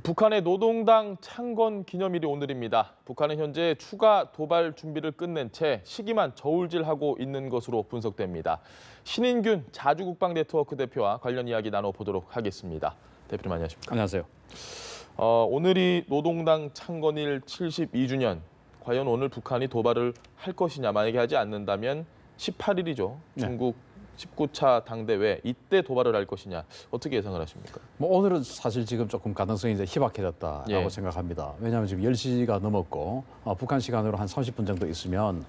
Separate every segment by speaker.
Speaker 1: 북한의 노동당 창건 기념일이 오늘입니다. 북한은 현재 추가 도발 준비를 끝낸 채 시기만 저울질하고 있는 것으로 분석됩니다. 신인균 자주국방 네트워크 대표와 관련 이야기 나눠보도록 하겠습니다. 대표님 안녕하십니까?
Speaker 2: 안녕하세요.
Speaker 1: 오늘이 노동당 창건일 72주년. 과연 오늘 북한이 도발을 할 것이냐, 만약에 하지 않는다면 18일이죠. 중국 19차 당대회, 이때 도발을 할 것이냐, 어떻게 예상을 하십니까?
Speaker 2: 오늘은 사실 지금 조금 가능성이 이제 희박해졌다라고 생각합니다. 왜냐하면 지금 10시가 넘었고 북한 시간으로 한 30분 정도 있으면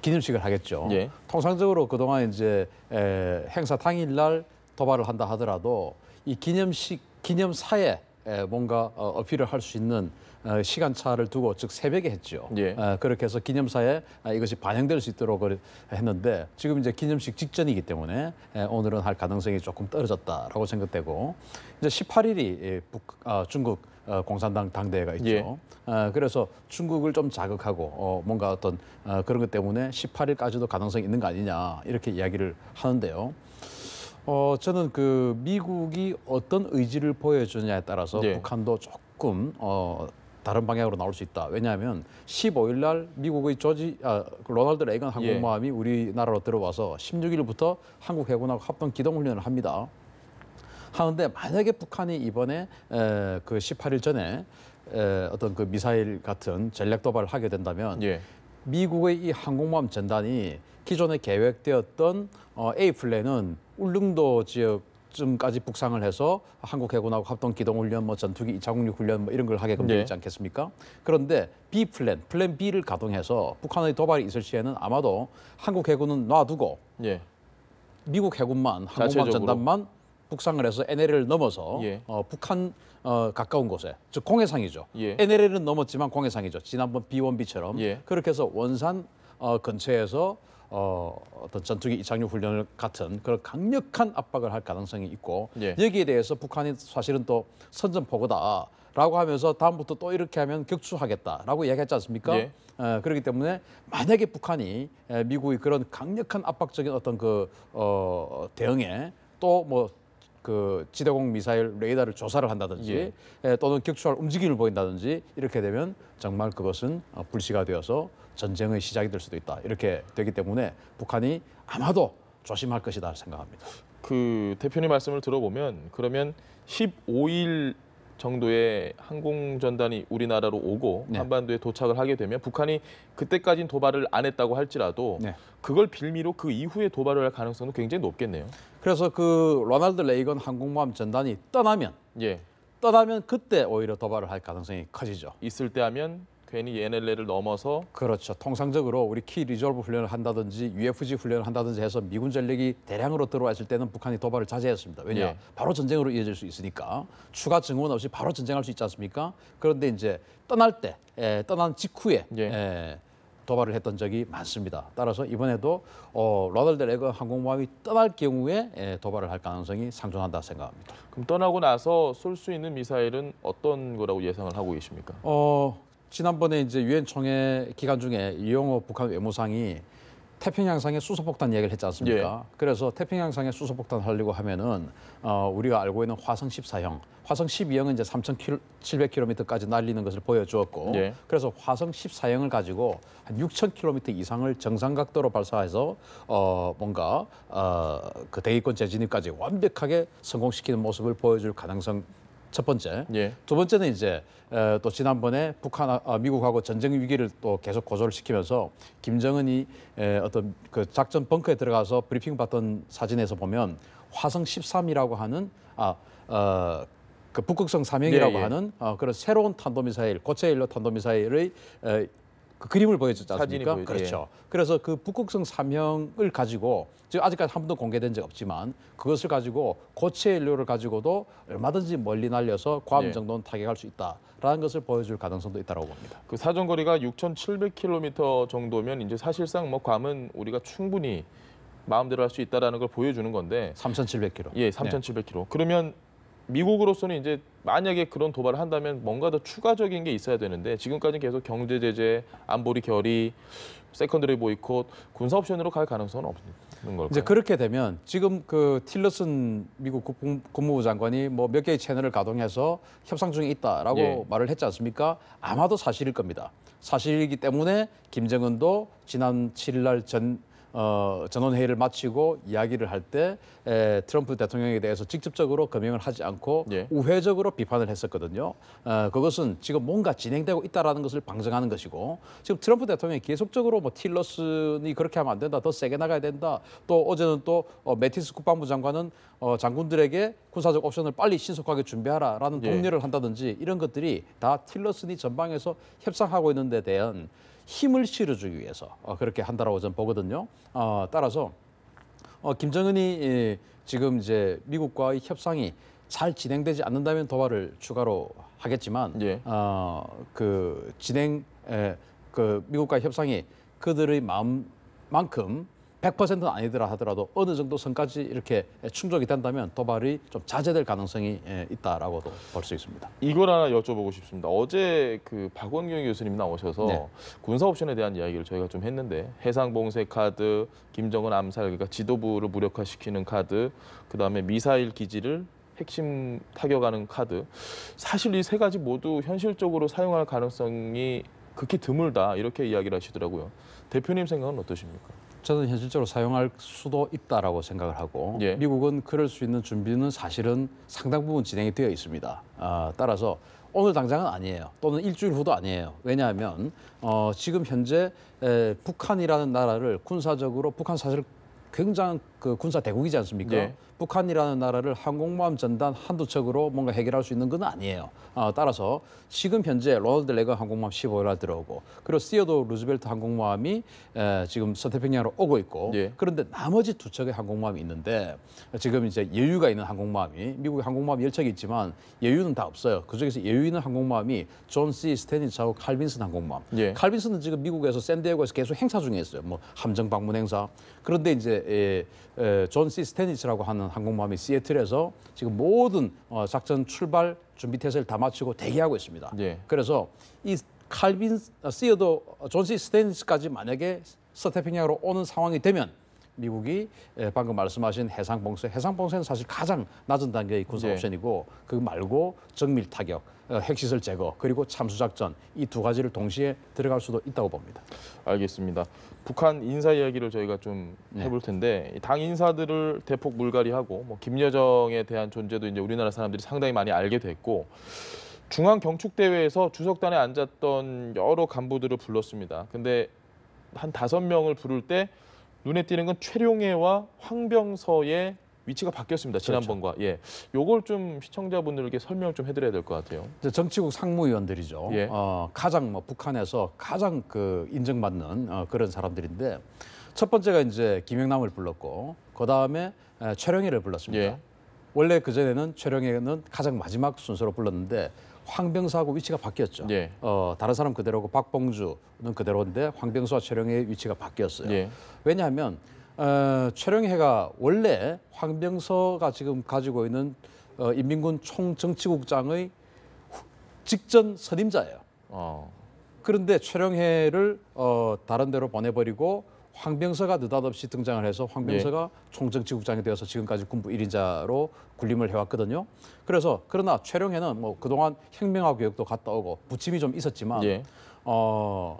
Speaker 2: 기념식을 하겠죠. 통상적으로 그동안 이제 행사 당일날 도발을 한다 하더라도 이 기념사에 뭔가 어필을 할 수 있는 시간차를 두고, 즉 새벽에 했죠. 그렇게 해서 기념사에 이것이 반영될 수 있도록 했는데, 지금 이제 기념식 직전이기 때문에 오늘은 할 가능성이 조금 떨어졌다라고 생각되고, 이제 18일이 중국 공산당 당대회가 있죠. 그래서 중국을 좀 자극하고 뭔가 어떤 그런 것 때문에 18일까지도 가능성이 있는 거 아니냐, 이렇게 이야기를 하는데요. 저는 그 미국이 어떤 의지를 보여주느냐에 따라서 북한도 조금 다른 방향으로 나올 수 있다. 왜냐하면 15일 날 미국의 로널드 레이건 항공모함이 우리나라로 들어와서 16일부터 한국 해군하고 합동 기동훈련을 합니다. 하는데 만약에 북한이 이번에 그 18일 전에 어떤 그 미사일 같은 전략 도발을 하게 된다면 미국의 이 항공모함 전단이 기존에 계획되었던 A 플랜은 울릉도 지역쯤까지 북상을 해서 한국 해군하고 합동 기동훈련, 전투기 2차 공격 훈련 이런 걸 하게끔 되어 있지 않겠습니까? 그런데 B 플랜 B를 가동해서 북한의 도발이 있을 시에는 아마도 한국 해군은 놔두고 미국 해군만, 항공모함 전단만 북상을 해서 NLL을 넘어서 북한 가까운 곳에, 즉 공해상이죠. NLL은 넘었지만 공해상이죠. 지난번 B1B처럼 그렇게 해서 원산 근처에서 어떤 전투기 이착륙 훈련을 같은 그런 강력한 압박을 할 가능성이 있고, 여기에 대해서 북한이 사실은 또 선전포고다라고 하면서 다음부터 또 이렇게 하면 격추하겠다라고 이야기했지 않습니까? 그렇기 때문에 만약에 북한이 미국의 그런 강력한 압박적인 어떤 그 대응에 또 그 지대공 미사일 레이더를 조사를 한다든지 또는 격추할 움직임을 보인다든지 이렇게 되면 정말 그것은 불씨가 되어서 전쟁의 시작이 될 수도 있다. 이렇게 되기 때문에 북한이 아마도 조심할 것이다 생각합니다.
Speaker 1: 그 대표님 말씀을 들어보면 그러면 15일 정도의 항공전단이 우리나라로 오고 한반도에 도착을 하게 되면 북한이 그때까지는 도발을 안 했다고 할지라도 그걸 빌미로 그 이후에 도발을 할 가능성은 굉장히 높겠네요.
Speaker 2: 그래서 그 로널드 레이건 항공모함 전단이 떠나면 그때 오히려 도발을 할 가능성이 커지죠.
Speaker 1: 있을 때 하면 괜히 NLL을 넘어서.
Speaker 2: 그렇죠. 통상적으로 우리 키 리졸브 훈련을 한다든지 UFG 훈련을 한다든지 해서 미군 전력이 대량으로 들어왔을 때는 북한이 도발을 자제했습니다. 왜냐? 바로 전쟁으로 이어질 수 있으니까. 추가 증원 없이 바로 전쟁할 수 있지 않습니까? 그런데 이제 떠난 직후에 도발을 했던 적이 많습니다. 따라서 이번에도 로널드 레이건 항공모함이 떠날 경우에 도발을 할 가능성이 상존한다 생각합니다.
Speaker 1: 그럼 떠나고 나서 쏠 수 있는 미사일은 어떤 거라고 예상을 하고 계십니까?
Speaker 2: 지난번에 이제 유엔 총회 기간 중에 이용호 북한 외무상이 태평양상에 수소폭탄 이야기를 했지 않습니까? 그래서 태평양상에 수소폭탄 하려고 하면은 우리가 알고 있는 화성 14형, 화성 12형은 이제 3,700km까지 날리는 것을 보여주었고, 그래서 화성 14형을 가지고 한 6,000km 이상을 정상각도로 발사해서 뭔가 그 대기권 재진입까지 완벽하게 성공시키는 모습을 보여줄 가능성. 첫 번째. 두 번째는 이제 또 지난번에 미국하고 전쟁 위기를 또 계속 고조를 시키면서 김정은이 어떤 그 작전 벙커에 들어가서 브리핑 받던 사진에서 보면 화성 13이라고 하는 그 북극성 3형이라고 하는 그런 새로운 탄도미사일, 고체 연료 탄도미사일의 그 그림을 보여줬지 않습니까? 그렇죠. 그래서 그 북극성 3형을 가지고 지금 아직까지 한 번도 공개된 적 없지만 그것을 가지고 고체 연료를 가지고도 얼마든지 멀리 날려서 괌 정도는 타격할 수 있다라는 것을 보여줄 가능성도 있다고 봅니다.
Speaker 1: 그 사정거리가 6,700km 정도면 이제 사실상 괌은 우리가 충분히 마음대로 할 수 있다라는 걸 보여주는 건데.
Speaker 2: 3,700km.
Speaker 1: 3,700km. 그러면 미국으로서는 이제 만약에 그런 도발을 한다면 뭔가 더 추가적인 게 있어야 되는데 지금까지는 계속 경제 제재, 안보리 결의, 세컨더리 보이콧, 군사 옵션으로 갈 가능성은 없는 걸까요?
Speaker 2: 이제 그렇게 되면 지금 그 틸러슨 미국 국무부 장관이 뭐 몇 개의 채널을 가동해서 협상 중에 있다라고
Speaker 1: 예.
Speaker 2: 말을 했지 않습니까? 아마도 사실일 겁니다. 사실이기 때문에 김정은도 지난 7일 날 전원회의를 마치고 이야기를 할 때 트럼프 대통령에 대해서 직접적으로 검명을 하지 않고
Speaker 1: 예.
Speaker 2: 우회적으로 비판을 했었거든요. 그것은 지금 뭔가 진행되고 있다라는 것을 방증하는 것이고 지금 트럼프 대통령이 계속적으로 뭐 틸러슨이 그렇게 하면 안 된다, 더 세게 나가야 된다. 또 어제는 또 매티스 국방부 장관은 장군들에게 군사적 옵션을 빨리 신속하게 준비하라라는
Speaker 1: 예.
Speaker 2: 독려를 한다든지 이런 것들이 다 틸러슨이 전방에서 협상하고 있는 데 대한 힘을 실어주기 위해서 그렇게 한다라고 저는 보거든요. 따라서 김정은이 지금 이제 미국과의 협상이 잘 진행되지 않는다면 도발을 추가로 하겠지만
Speaker 1: 예.
Speaker 2: 그 미국과의 협상이 그들의 마음만큼 100%는 아니더라 하더라도 어느 정도 선까지 이렇게 충족이 된다면 도발이 좀 자제될 가능성이 있다라고도 볼 수 있습니다.
Speaker 1: 이걸 하나 여쭤보고 싶습니다. 어제 그 박원경 교수님 나오셔서
Speaker 2: 네.
Speaker 1: 군사 옵션에 대한 이야기를 저희가 좀 했는데 해상봉쇄 카드, 김정은 암살, 그러니까 지도부를 무력화시키는 카드, 그다음에 미사일 기지를 핵심 타격하는 카드. 사실 이 세 가지 모두 현실적으로 사용할 가능성이 극히 드물다 이렇게 이야기를 하시더라고요. 대표님 생각은 어떠십니까?
Speaker 2: 저는 현실적으로 사용할 수도 있다라고 생각을 하고
Speaker 1: 예.
Speaker 2: 미국은 그럴 수 있는 준비는 사실은 상당 부분 진행이 되어 있습니다. 따라서 오늘 당장은 아니에요. 또는 일주일 후도 아니에요. 왜냐하면 지금 현재 북한이라는 나라를 군사적으로 북한 사실 굉장한 그 군사 대국이지 않습니까?
Speaker 1: 예.
Speaker 2: 북한이라는 나라를 항공모함 전단 한두 척으로 뭔가 해결할 수 있는 건 아니에요. 따라서 지금 현재 로널드 레건 항공모함 15일 들어오고 그리고 시어도 루즈벨트 항공모함이 지금 서태평양으로 오고 있고
Speaker 1: 예.
Speaker 2: 그런데 나머지 두 척의 항공모함이 있는데 지금 이제 예유가 있는 항공모함이 미국의 항공모함 10척이 있지만 예유는 다 없어요. 그중에서 예유 있는 항공모함이 존 C 스테니츠하고 칼빈슨 항공모함.
Speaker 1: 예.
Speaker 2: 칼빈슨은 지금 미국에서 샌디에고에서 계속 행사 중에 있어요. 뭐 함정 방문 행사. 그런데 이제 존 C 스테니츠라고 하는 항공모함이 시애틀에서 지금 모든 작전 출발 준비 태세를 다 마치고 대기하고 있습니다.
Speaker 1: 예.
Speaker 2: 그래서 이 시어도 존 C 스테니츠까지 만약에 서태평양으로 오는 상황이 되면 미국이 방금 말씀하신 해상봉쇄는 사실 가장 낮은 단계의 군사
Speaker 1: 예.
Speaker 2: 옵션이고 그거 말고 정밀 타격, 핵시설 제거 그리고 참수작전 이 두 가지를 동시에 들어갈 수도 있다고 봅니다.
Speaker 1: 알겠습니다. 북한 인사 이야기를 저희가 좀 해볼 텐데 당 인사들을 대폭 물갈이하고 뭐 김여정에 대한 존재도 이제 우리나라 사람들이 상당히 많이 알게 됐고 중앙 경축 대회에서 주석단에 앉았던 여러 간부들을 불렀습니다. 근데 한 5명을 부를 때 눈에 띄는 건 최룡해와 황병서의 위치가 바뀌었습니다. 지난번과. 예. 요걸 좀 시청자분들에게 설명을 좀 해드려야 될 것 같아요.
Speaker 2: 정치국 상무위원들이죠.
Speaker 1: 예.
Speaker 2: 가장 북한에서 가장 그 인정받는 그런 사람들인데 첫 번째가 이제 김영남을 불렀고 그 다음에 최룡해를 불렀습니다.
Speaker 1: 예.
Speaker 2: 원래 그 전에는 최룡해는 가장 마지막 순서로 불렀는데 황병서하고 위치가 바뀌었죠.
Speaker 1: 예.
Speaker 2: 다른 사람 그대로고 박봉주는 그대로인데 황병서와 최룡해의 위치가 바뀌었어요.
Speaker 1: 예.
Speaker 2: 왜냐하면 최룡해가 원래 황병서가 지금 가지고 있는 인민군 총정치국장의 직전 선임자예요. 그런데 최룡해를 다른 데로 보내버리고 황병서가 느닷없이 등장을 해서 황병서가 총정치국장이 되어서 지금까지 군부 1인자로 군림을 해왔거든요. 그래서 그러나 최룡해는 뭐 그동안 혁명화 교육도 갔다 오고 부침이 좀 있었지만
Speaker 1: 예.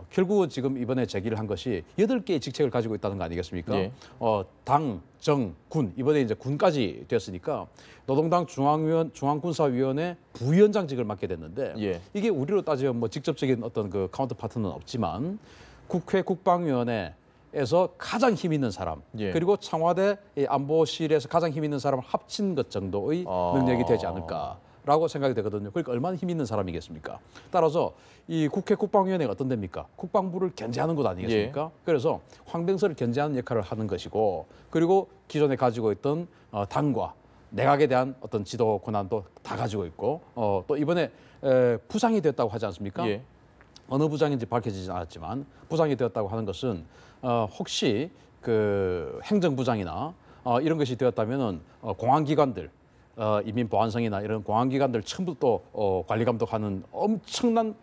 Speaker 2: 결국은 지금 이번에 제기를 한 것이 8개의 직책을 가지고 있다는 거 아니겠습니까?
Speaker 1: 예.
Speaker 2: 당, 정, 군 이번에 이제 군까지 됐으니까 노동당 중앙군사위원회 부위원장직을 맡게 됐는데
Speaker 1: 예.
Speaker 2: 이게 우리로 따지면 뭐 직접적인 어떤 그 카운터 파트는 없지만 국회 국방위원회에서 가장 힘 있는 사람
Speaker 1: 예.
Speaker 2: 그리고 청와대 안보실에서 가장 힘 있는 사람을 합친 것 정도의 능력이 되지 않을까라고 생각이 되거든요. 그러니까 얼마나 힘 있는 사람이겠습니까? 따라서 이 국회 국방위원회가 어떤 데입니까? 국방부를 견제하는 것 아니겠습니까? 그래서 황병서를 견제하는 역할을 하는 것이고 그리고 기존에 가지고 있던 당과 내각에 대한 어떤 지도 권한도 다 가지고 있고 또 이번에 부상이 됐다고 하지 않습니까?
Speaker 1: 예.
Speaker 2: 어느 부장인지 밝혀지지 않았지만 부장이 되었다고 하는 것은 혹시 그 행정부장이나 이런 것이 되었다면은 공안기관들 인민 보안성이나 이런 공안기관들 전부 또 관리 감독하는 엄청난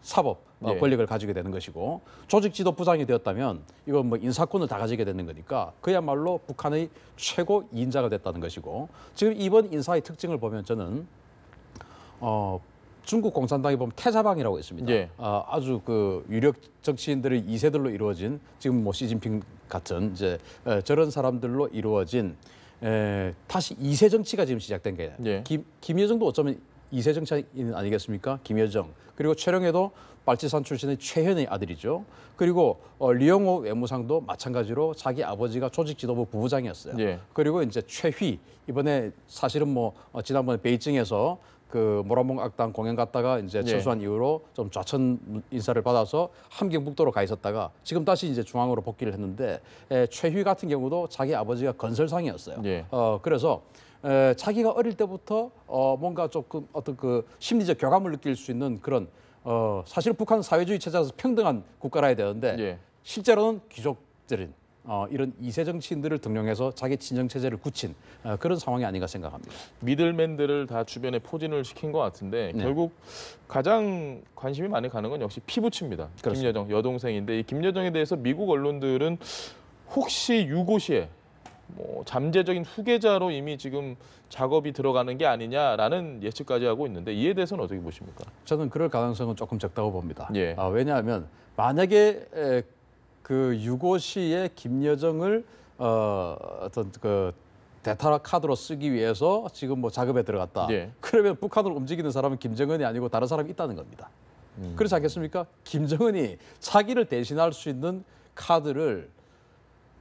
Speaker 2: 사법
Speaker 1: 예.
Speaker 2: 권력을 가지게 되는 것이고 조직 지도 부장이 되었다면 이건 뭐 인사권을 다 가지게 되는 거니까 그야말로 북한의 최고 2인자가 됐다는 것이고 지금 이번 인사의 특징을 보면 저는 중국 공산당이 보면 태자방이라고 있습니다.
Speaker 1: 예.
Speaker 2: 아주 그 유력 정치인들의 2세들로 이루어진 지금 뭐 시진핑 같은 이제 저런 사람들로 이루어진 다시 2세 정치가 지금 시작된 거예요.
Speaker 1: 예.
Speaker 2: 김여정도 어쩌면 2세 정치인 아니겠습니까? 김여정. 그리고 최룡해도 빨치산 출신의 최현의 아들이죠. 그리고 리영호 외무상도 마찬가지로 자기 아버지가 조직지도부 부부장이었어요.
Speaker 1: 예.
Speaker 2: 그리고 이제 최휘 이번에 사실은 뭐 지난번에 베이징에서 그 모란봉 악당 공연 갔다가 이제
Speaker 1: 예.
Speaker 2: 철수한 이후로 좀 좌천 인사를 받아서 함경북도로 가 있었다가 지금 다시 이제 중앙으로 복귀를 했는데 최휘 같은 경우도 자기 아버지가 건설상이었어요.
Speaker 1: 예.
Speaker 2: 그래서 자기가 어릴 때부터 뭔가 조금 어떤 그 심리적 교감을 느낄 수 있는 그런 사실 북한은 사회주의 체제에서 평등한 국가라 해야 되는데
Speaker 1: 예.
Speaker 2: 실제로는 귀족들인 이런 2세 정치인들을 등용해서 자기 친정 체제를 굳힌 그런 상황이 아닌가 생각합니다.
Speaker 1: 미들맨들을 다 주변에 포진을 시킨 것 같은데
Speaker 2: 네.
Speaker 1: 결국 가장 관심이 많이 가는 건 역시 피부치입니다.
Speaker 2: 그렇습니다.
Speaker 1: 김여정 여동생인데 이 김여정에 대해서 미국 언론들은 혹시 유고시에 뭐 잠재적인 후계자로 이미 지금 작업이 들어가는 게 아니냐라는 예측까지 하고 있는데 이에 대해서는 어떻게 보십니까?
Speaker 2: 저는 그럴 가능성은 조금 적다고 봅니다.
Speaker 1: 예.
Speaker 2: 왜냐하면 만약에 그 유고시에 김여정을 어떤 그 대타 카드로 쓰기 위해서 지금 뭐 작업에 들어갔다.
Speaker 1: 예.
Speaker 2: 그러면 북한을 움직이는 사람은 김정은이 아니고 다른 사람이 있다는 겁니다. 그렇지 않겠습니까? 김정은이 자기를 대신할 수 있는 카드를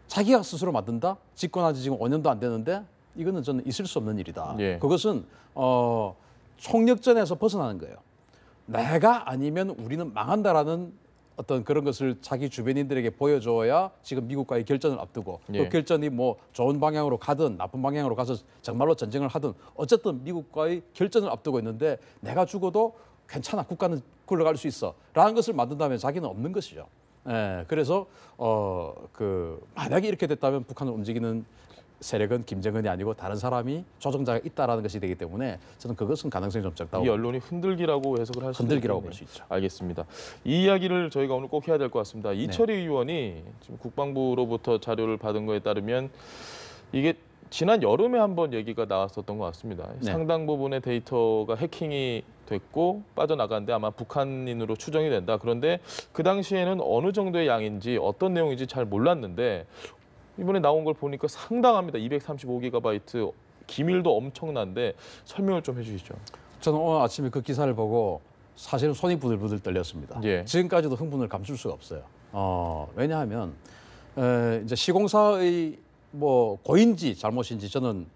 Speaker 2: 자기가 스스로 만든다? 집권한 지 지금 5년도 안 되는데 이거는 저는 있을 수 없는 일이다.
Speaker 1: 예.
Speaker 2: 그것은 총력전에서 벗어나는 거예요. 내가 아니면 우리는 망한다라는 어떤 그런 것을 자기 주변인들에게 보여줘야 지금 미국과의 결전을 앞두고
Speaker 1: 예.
Speaker 2: 그 결전이 뭐 좋은 방향으로 가든 나쁜 방향으로 가서 정말로 전쟁을 하든 어쨌든 미국과의 결전을 앞두고 있는데 내가 죽어도 괜찮아 국가는 굴러갈 수 있어 라는 것을 만든다면 자기는 없는 것이죠. 그래서 만약에 이렇게 됐다면 북한을 움직이는 세력은 김정은이 아니고 다른 사람이 조정자가 있다라는 것이 되기 때문에 저는 그것은 가능성이 좀 적다고.
Speaker 1: 이 언론이 흔들기라고 해석을 할 수
Speaker 2: 흔들기라고
Speaker 1: 있겠네요.
Speaker 2: 볼 수 있죠.
Speaker 1: 알겠습니다. 이 이야기를 저희가 오늘 꼭 해야 될 것 같습니다. 이철희 의원이 지금 국방부로부터 자료를 받은 거에 따르면 이게 지난 여름에 한번 얘기가 나왔었던 것 같습니다.
Speaker 2: 네.
Speaker 1: 상당 부분의 데이터가 해킹이 됐고 빠져나갔는데 아마 북한인으로 추정이 된다. 그런데 그 당시에는 어느 정도의 양인지 어떤 내용인지 잘 몰랐는데 이번에 나온 걸 보니까 상당합니다. 235GB 기밀도 엄청난데 설명을 좀 해주시죠.
Speaker 2: 저는 오늘 아침에 그 기사를 보고 사실은 손이 부들부들 떨렸습니다.
Speaker 1: 예.
Speaker 2: 지금까지도 흥분을 감출 수가 없어요. 왜냐하면 이제 시공사의 뭐 고인지 잘못인지 저는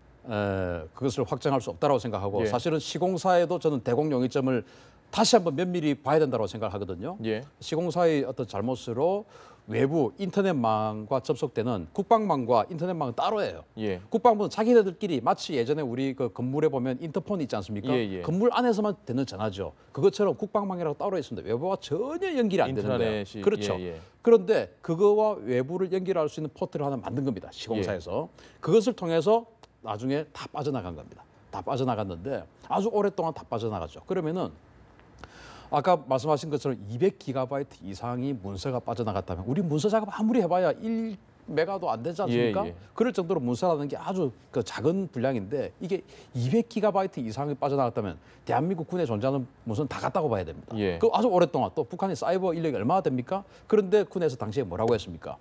Speaker 2: 그것을 확정할 수 없다고 생각하고
Speaker 1: 예.
Speaker 2: 사실은 시공사에도 저는 대공 용의점을 다시 한번 면밀히 봐야 된다고 생각하거든요.
Speaker 1: 예.
Speaker 2: 시공사의 어떤 잘못으로 외부 인터넷망과 접속되는 국방망과 인터넷망은 따로예요.
Speaker 1: 예.
Speaker 2: 국방부는 자기네들끼리 마치 예전에 우리 그 건물에 보면 인터폰 있지 않습니까?
Speaker 1: 예, 예.
Speaker 2: 건물 안에서만 되는 전화죠. 그것처럼 국방망이라고 따로 있습니다. 외부와 전혀 연결이 안 되는 거예요.
Speaker 1: 인터넷이
Speaker 2: 그렇죠.
Speaker 1: 예, 예.
Speaker 2: 그런데 그거와 외부를 연결할 수 있는 포트를 하나 만든 겁니다. 시공사에서. 그것을 통해서 나중에 다 빠져나간 겁니다. 다 빠져나갔는데 아주 오랫동안 다 빠져나갔죠. 그러면은 아까 말씀하신 것처럼 200GB 이상이 문서가 빠져나갔다면 우리 문서 작업 아무리 해봐야 1메가도 안 되지 않습니까?
Speaker 1: 예, 예.
Speaker 2: 그럴 정도로 문서라는 게 아주 그 작은 분량인데 이게 200GB 이상이 빠져나갔다면 대한민국 군에 존재하는 문서는 다 갔다고 봐야 됩니다.
Speaker 1: 예.
Speaker 2: 그 아주 오랫동안 또 북한의 사이버 인력이 얼마나 됩니까? 그런데 군에서 당시에 뭐라고 했습니까?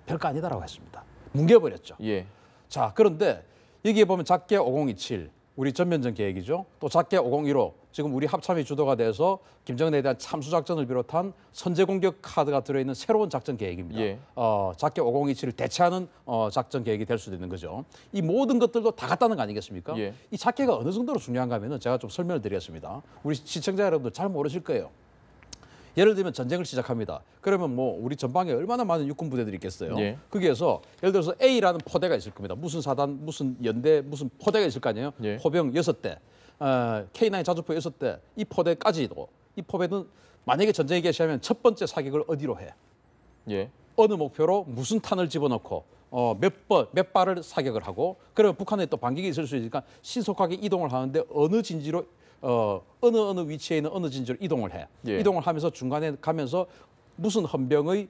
Speaker 2: 별거 아니다라고 했습니다. 뭉개버렸죠.
Speaker 1: 예.
Speaker 2: 자, 그런데 여기에 보면 작게 5027 우리 전면전 계획이죠. 또 작게 5015 지금 우리 합참이 주도가 돼서 김정은에 대한 참수작전을 비롯한 선제 공격 카드가 들어있는 새로운 작전 계획입니다.
Speaker 1: 예.
Speaker 2: 작게 5027을 대체하는 작전 계획이 될 수도 있는 거죠. 이 모든 것들도 다 갔다는 거 아니겠습니까?
Speaker 1: 예.
Speaker 2: 이 작게가 어느 정도로 중요한가 하면은 제가 좀 설명을 드리겠습니다. 우리 시청자 여러분들 잘 모르실 거예요. 예를 들면 전쟁을 시작합니다. 그러면 뭐 우리 전방에 얼마나 많은 육군 부대들이 있겠어요.
Speaker 1: 예.
Speaker 2: 거기에서 예를 들어서 A라는 포대가 있을 겁니다. 무슨 사단, 무슨 연대, 무슨 포대가 있을 거 아니에요.
Speaker 1: 예.
Speaker 2: 포병 6대, K9 자주포 6대, 이 포대까지도 이 포대는 만약에 전쟁이 개시하면 첫 번째 사격을 어디로 해?
Speaker 1: 예.
Speaker 2: 어느 목표로 무슨 탄을 집어넣고 몇 발을 사격을 하고 그러면 북한에 또 반격이 있을 수 있으니까 신속하게 이동을 하는데 어느 진지로 어느 위치에 있는 어느 진지로 이동을 해.
Speaker 1: 예.
Speaker 2: 이동을 하면서 중간에 가면서 무슨 헌병의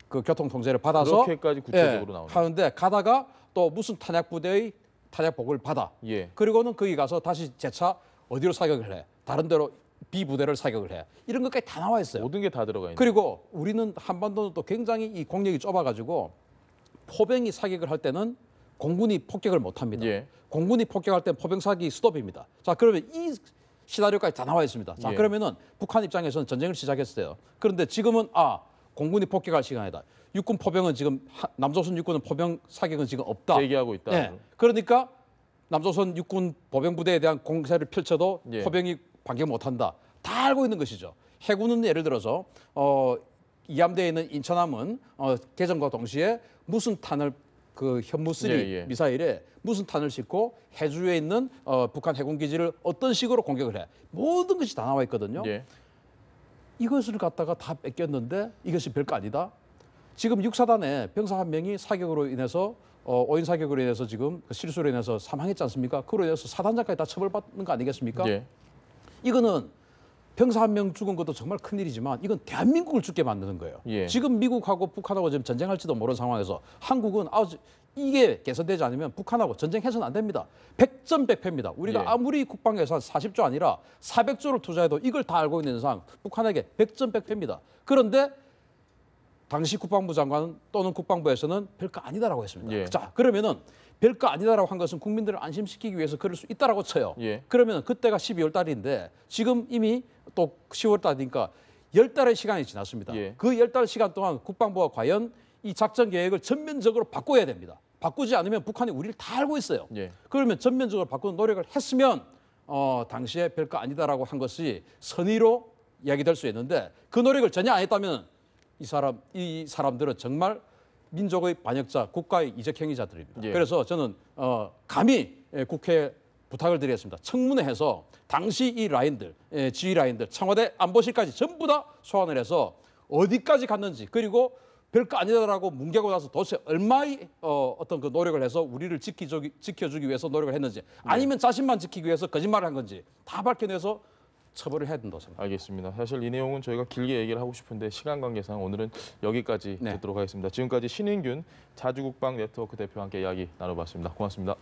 Speaker 2: 그 교통 통제를 받아서
Speaker 1: 그렇게까지 구체적으로 나오는
Speaker 2: 하는데 가다가 또 무슨 탄약 부대의 탄약복을 받아.
Speaker 1: 예.
Speaker 2: 그리고는 거기 가서 다시 재차 어디로 사격을 해. 다른 데로 B 부대를 사격을 해. 이런 것까지 다 나와 있어요.
Speaker 1: 모든 게 다 들어가 있는.
Speaker 2: 그리고 우리는 한반도는 또 굉장히 이 공력이 좁아가지고 포병이 사격을 할 때는 공군이 폭격을 못합니다.
Speaker 1: 예.
Speaker 2: 공군이 폭격할 때는 포병 사격이 스톱입니다. 자, 그러면 이 시나리오까지 다 나와 있습니다. 자,
Speaker 1: 예.
Speaker 2: 그러면은 북한 입장에서는 전쟁을 시작했어요. 그런데 지금은 공군이 폭격할 시간이다. 육군 포병은 지금 남조선 육군은 포병 사격은 지금 없다.
Speaker 1: 대기하고 있다.
Speaker 2: 네. 그러니까 남조선 육군 보병 부대에 대한 공세를 펼쳐도
Speaker 1: 예.
Speaker 2: 포병이 반격 못한다. 다 알고 있는 것이죠. 해군은 예를 들어서 이함대에 있는 인천함은 개정과 동시에 무슨 탄을 그 현무3
Speaker 1: 예.
Speaker 2: 미사일에 무슨 탄을 싣고 해주에 있는 북한 해군 기지를 어떤 식으로 공격을 해. 모든 것이 다 나와 있거든요.
Speaker 1: 예.
Speaker 2: 이것을 갖다가 다 뺏겼는데 이것이 별거 아니다. 지금 육사단에 병사 한 명이 사격으로 인해서 오인 사격으로 인해서 지금 그 실수로 인해서 사망했지 않습니까? 그로 인해서 사단장까지 다 처벌받는 거 아니겠습니까?
Speaker 1: 예.
Speaker 2: 이거는 병사 한 명 죽은 것도 정말 큰일이지만 이건 대한민국을 죽게 만드는 거예요.
Speaker 1: 예.
Speaker 2: 지금 미국하고 북한하고 지금 전쟁할지도 모르는 상황에서 한국은 이게 개선되지 않으면 북한하고 전쟁해서는 안 됩니다. 100점100패입니다. 우리가
Speaker 1: 예.
Speaker 2: 아무리 국방 예산 40조 아니라 400조를 투자해도 이걸 다 알고 있는 이상 북한에게 100점100패입니다. 그런데 당시 국방부 장관 또는 국방부에서는 별거 아니다라고 했습니다.
Speaker 1: 예.
Speaker 2: 자, 그러면은 별거 아니다라고 한 것은 국민들을 안심시키기 위해서 그럴 수 있다라고 쳐요.
Speaker 1: 예.
Speaker 2: 그러면 그때가 12월 달인데 지금 이미 또 10월 달이니까 10달의 시간이 지났습니다.
Speaker 1: 예.
Speaker 2: 그 10달 시간 동안 국방부가 과연 이 작전 계획을 전면적으로 바꿔야 됩니다. 바꾸지 않으면 북한이 우리를 다 알고 있어요.
Speaker 1: 예.
Speaker 2: 그러면 전면적으로 바꾸는 노력을 했으면 당시에 별거 아니다라고 한 것이 선의로 이야기될 수 있는데 그 노력을 전혀 안 했다면 이 사람들은 정말 민족의 반역자, 국가의 이적 행위자들입니다.
Speaker 1: 예.
Speaker 2: 그래서 저는 감히 국회에 부탁을 드리겠습니다. 청문회해서 당시 이 라인들, 지휘 라인들, 청와대 안보실까지 전부 다 소환을 해서 어디까지 갔는지 그리고 별거 아니다라고 뭉개고 나서 도대체 얼마의 어떤 그 노력을 해서 우리를 지켜주기 위해서 노력을 했는지 아니면 자신만 지키기 위해서 거짓말을 한 건지 다 밝혀내서 처벌을 해야 된다고 생각합니다.
Speaker 1: 알겠습니다. 사실 이 내용은 저희가 길게 얘기를 하고 싶은데 시간 관계상 오늘은 여기까지 듣도록 하겠습니다. 지금까지 신인균 자주국방 네트워크 대표와 함께 이야기 나눠봤습니다. 고맙습니다.